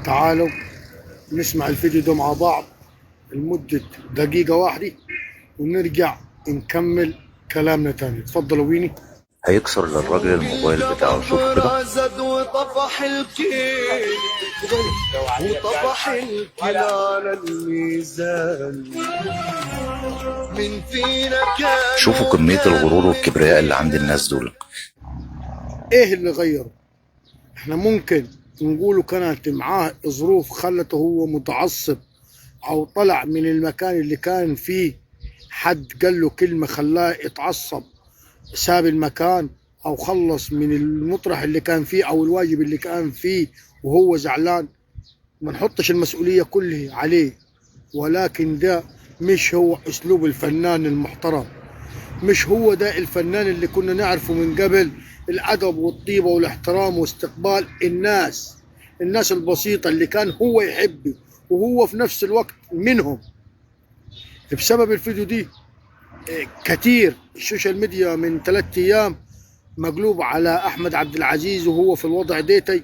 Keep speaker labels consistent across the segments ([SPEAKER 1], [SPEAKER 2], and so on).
[SPEAKER 1] تعالوا نسمع الفيديو ده مع بعض لمدة دقيقة واحدة ونرجع نكمل كلامنا تاني. اتفضلوا ويني.
[SPEAKER 2] هيكسر للراجل الموبايل بتاعه. شوفوا كده.
[SPEAKER 3] زاد وطفح الكيل وطفح الكيل على الميزان. من فينا كان
[SPEAKER 2] شوفوا كمية الغرور والكبرياء اللي عند الناس دول.
[SPEAKER 1] ايه اللي غيره؟ احنا ممكن نقوله كانت معاه ظروف خلته هو متعصب، او طلع من المكان اللي كان فيه حد قال له كلمة خلاه يتعصب ساب المكان، او خلص من المطرح اللي كان فيه او الواجب اللي كان فيه وهو زعلان. ما نحطش المسؤولية كلها عليه، ولكن ده مش هو اسلوب الفنان المحترم، مش هو ده الفنان اللي كنا نعرفه من قبل. الادب والطيبة والاحترام واستقبال الناس البسيطة اللي كان هو يحبه وهو في نفس الوقت منهم. بسبب الفيديو دي كتير السوشيال ميديا من 3 ايام مقلوب على احمد عبد العزيز وهو في الوضع ديتي.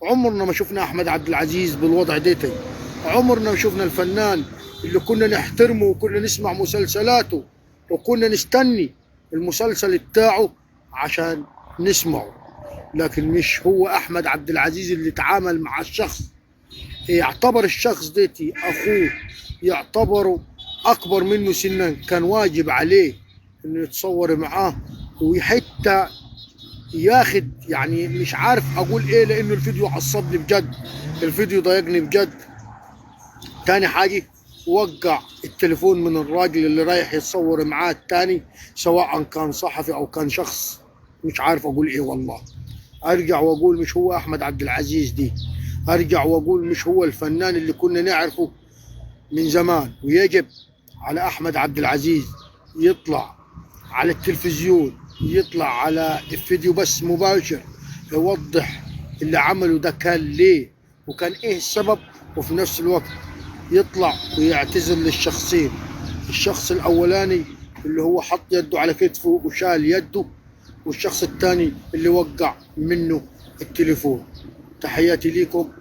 [SPEAKER 1] عمرنا ما شفنا احمد عبد العزيز بالوضع ديتي، عمرنا ما شفنا الفنان اللي كنا نحترمه وكنا نسمع مسلسلاته وكنا نستني المسلسل بتاعه عشان نسمعه. لكن مش هو احمد عبد العزيز اللي تعامل مع الشخص، يعتبر الشخص ديتي اخوه، يعتبره اكبر منه سنا، كان واجب عليه انه يتصور معاه وحتى ياخد، يعني مش عارف اقول ايه لانه الفيديو عصبني بجد، الفيديو ضايقني بجد. تاني حاجة وقع التليفون من الراجل اللي رايح يتصور معاه التاني، سواء كان صحفي او كان شخص مش عارف اقول ايه. والله ارجع واقول مش هو احمد عبد العزيز دي، ارجع واقول مش هو الفنان اللي كنا نعرفه من زمان. ويجب على احمد عبد العزيز يطلع على التلفزيون، يطلع على الفيديو بس مباشر يوضح اللي عمله ده كان ليه وكان ايه السبب، وفي نفس الوقت يطلع ويعتذر للشخصين، الشخص الاولاني اللي هو حط يده على كتفه وشال يده، والشخص الثاني اللي وقع منه التليفون. تحياتي ليكم.